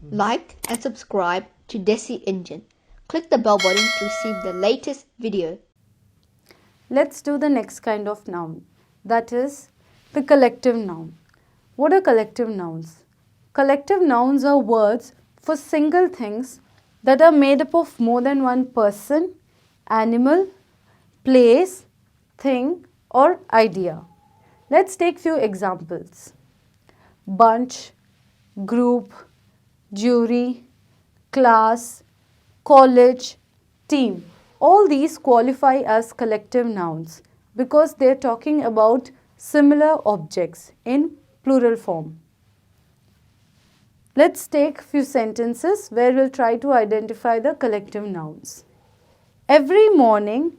Like and subscribe to Desi Engine. Click the bell button to receive the latest video. Let's do the next kind of noun, that is the collective noun. What are collective nouns? Collective nouns are words for single things that are made up of more than one person, animal, place, thing or idea. Let's take few examples. Bunch, group, jury, class, college, team. All these qualify as collective nouns because they are talking about similar objects in plural form. Let's take few sentences where we'll try to identify the collective nouns. Every morning,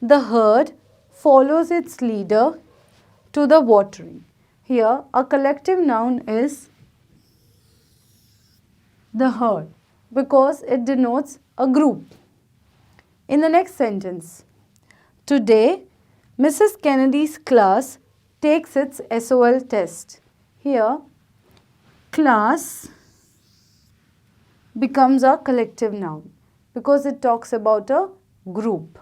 the herd follows its leader to the watering. Here, a collective noun is the herd because it denotes a group. In the next sentence, today, Mrs. Kennedy's class takes its SOL test. Here, class becomes a collective noun because it talks about a group.